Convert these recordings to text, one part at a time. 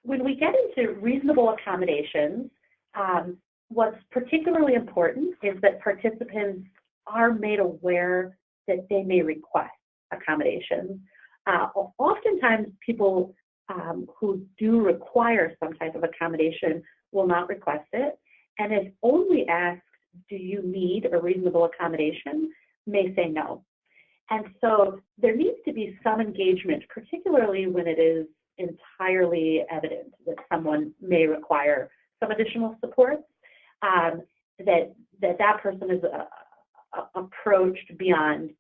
when we get into reasonable accommodations, what's particularly important is that participants are made aware that they may request accommodations. Oftentimes, people who do require some type of accommodation will not request it, and if only asked, do you need a reasonable accommodation, may say no. And so there needs to be some engagement, particularly when it is entirely evident that someone may require some additional support, that person is approached beyond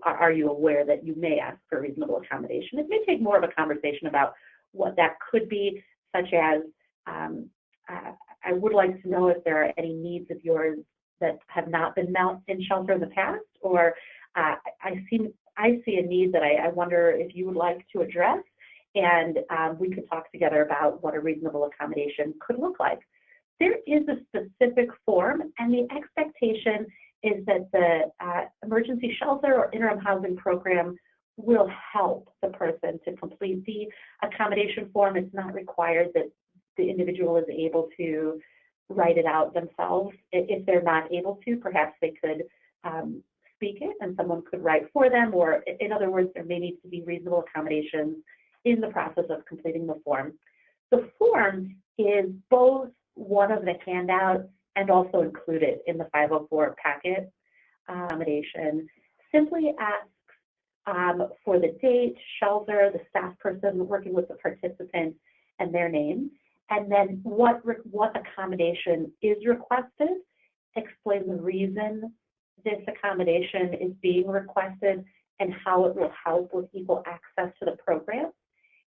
are you aware that you may ask for reasonable accommodation. It may take more of a conversation about what that could be, such as I would like to know if there are any needs of yours that have not been met in shelter in the past, or I see a need that I wonder if you would like to address, and we could talk together about what a reasonable accommodation could look like. There is a specific form, and the expectation is that the emergency shelter or interim housing program will help the person to complete the accommodation form. It's not required that the individual is able to write it out themselves. If they're not able to, perhaps they could speak it and someone could write for them, or in other words, there may need to be reasonable accommodations in the process of completing the form. The form is both one of the handouts and also included in the 504 packet. Accommodation simply asks for the date, shelter, the staff person working with the participant, and their name, and then what accommodation is requested, explain the reason this accommodation is being requested and how it will help with equal access to the program,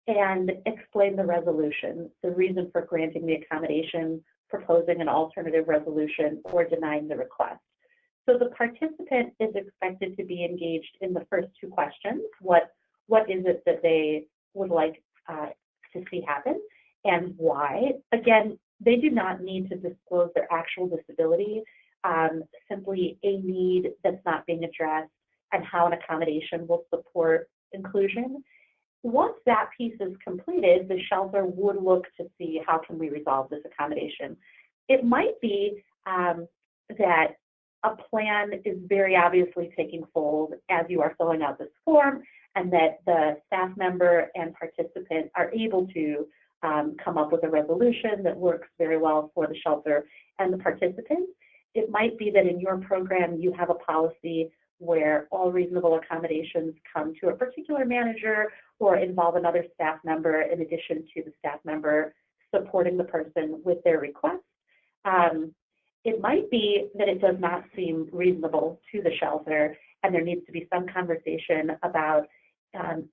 and explain the resolution, the reason for granting the accommodation, proposing an alternative resolution, or denying the request. So the participant is expected to be engaged in the first two questions. What is it that they would like to see happen, and why? Again, they do not need to disclose their actual disability, simply a need that's not being addressed and how an accommodation will support inclusion. Once that piece is completed, the shelter would look to see how can we resolve this accommodation. It might be that a plan is very obviously taking hold as you are filling out this form, and that the staff member and participant are able to come up with a resolution that works very well for the shelter and the participants. It might be that in your program you have a policy where all reasonable accommodations come to a particular manager or involve another staff member in addition to the staff member supporting the person with their request. It might be that it does not seem reasonable to the shelter, and there needs to be some conversation about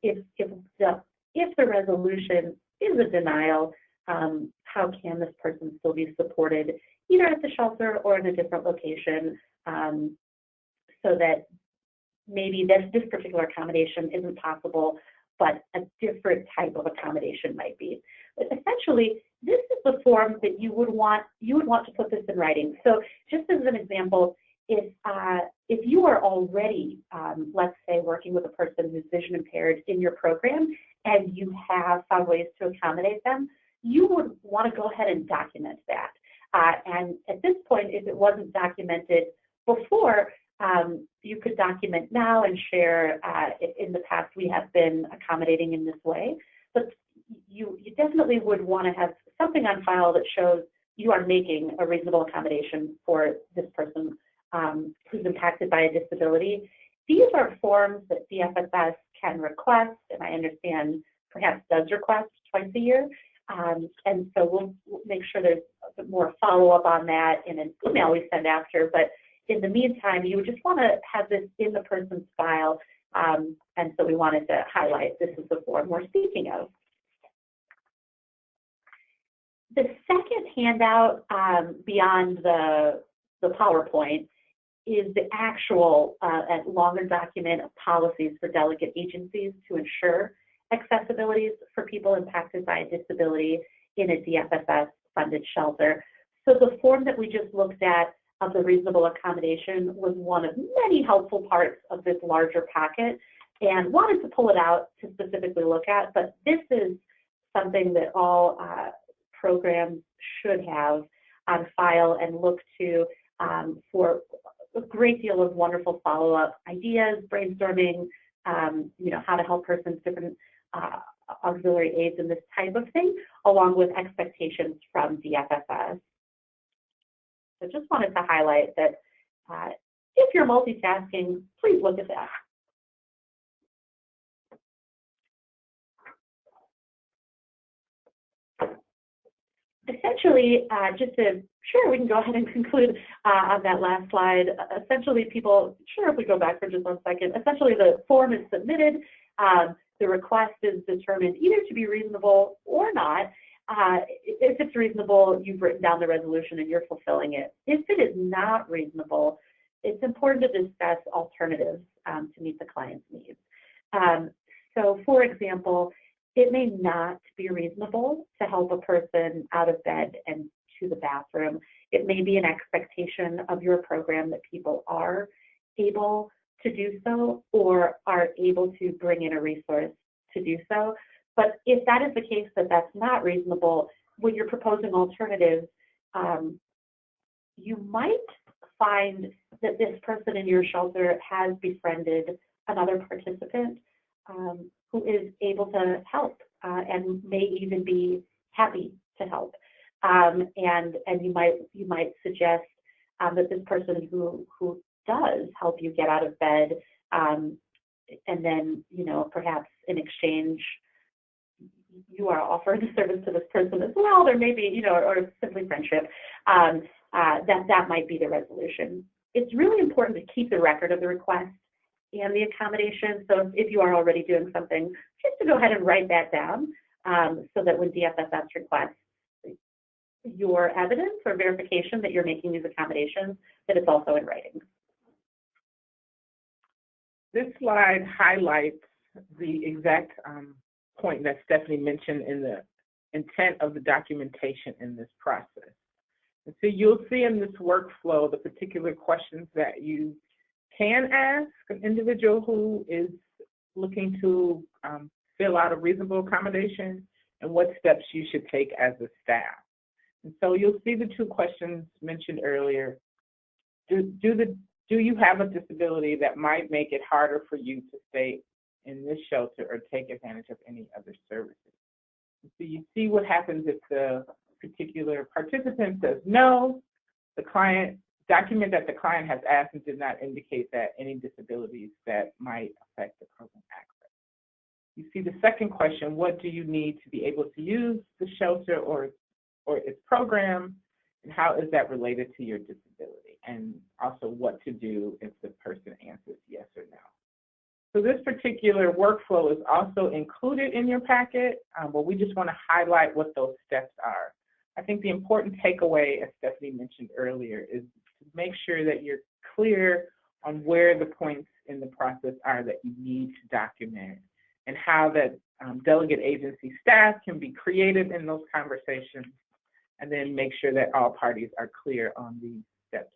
if the resolution is a denial, how can this person still be supported either at the shelter or in a different location, so that maybe this particular accommodation isn't possible, but a different type of accommodation might be. But essentially, this is the form that you would want to put this in writing. So just as an example, if you are already, let's say, working with a person who's vision impaired in your program, and you have found ways to accommodate them, you would want to go ahead and document that. And at this point, if it wasn't documented before, you could document now and share. In the past, we have been accommodating in this way, but you definitely would want to have something on file that shows you are making a reasonable accommodation for this person who's impacted by a disability. These are forms that DFSS can request, and I understand perhaps does request twice a year. And so we'll make sure there's a bit more follow-up on that in an email we send after. But in the meantime, you would just want to have this in the person's file. And so we wanted to highlight this is the form we're speaking of. The second handout beyond the PowerPoint is the actual longer document of policies for delegate agencies to ensure accessibilities for people impacted by a disability in a DFSS-funded shelter. So the form that we just looked at of the reasonable accommodation was one of many helpful parts of this larger packet, and wanted to pull it out to specifically look at, but this is something that all programs should have on file and look to for a great deal of wonderful follow-up ideas, brainstorming, how to help persons, different auxiliary aids and this type of thing, along with expectations from DFSS. So just wanted to highlight that if you're multitasking, please look at that. Essentially, we can go ahead and conclude on that last slide. Essentially, if we go back for just 1 second, essentially the form is submitted, the request is determined either to be reasonable or not. If it's reasonable, you've written down the resolution and you're fulfilling it. If it is not reasonable, it's important to discuss alternatives to meet the client's needs. So, for example, it may not be reasonable to help a person out of bed and to the bathroom. It may be an expectation of your program that people are able to do so or are able to bring in a resource to do so. But if that is the case, that's not reasonable, when you're proposing alternatives, you might find that this person in your shelter has befriended another participant who is able to help and may even be happy to help. And you might suggest that this person who does help you get out of bed, and then perhaps in exchange you are offering a service to this person as well. There may be or simply friendship. That might be the resolution. It's really important to keep the record of the request and the accommodation. So if you are already doing something, just to go ahead and write that down so that when DFSS requests your evidence or verification that you're making these accommodations, that it's also in writing. This slide highlights the exact point that Stephanie mentioned in the intent of the documentation in this process. And so you'll see in this workflow the particular questions that you can ask an individual who is looking to fill out a reasonable accommodation and what steps you should take as a staff. And so you'll see the 2 questions mentioned earlier. Do you have a disability that might make it harder for you to stay in this shelter or take advantage of any other services? And so you see what happens if the particular participant says no, the client document that the client has asked and did not indicate that any disabilities that might affect the program access. You see the second question, what do you need to be able to use the shelter or its program, and how is that related to your disability? And also what to do if the person answers yes or no. So this particular workflow is also included in your packet, but we just want to highlight what those steps are. I think the important takeaway, as Stephanie mentioned earlier, is to make sure that you're clear on where the points in the process are that you need to document and how that delegate agency staff can be creative in those conversations, and then make sure that all parties are clear on these steps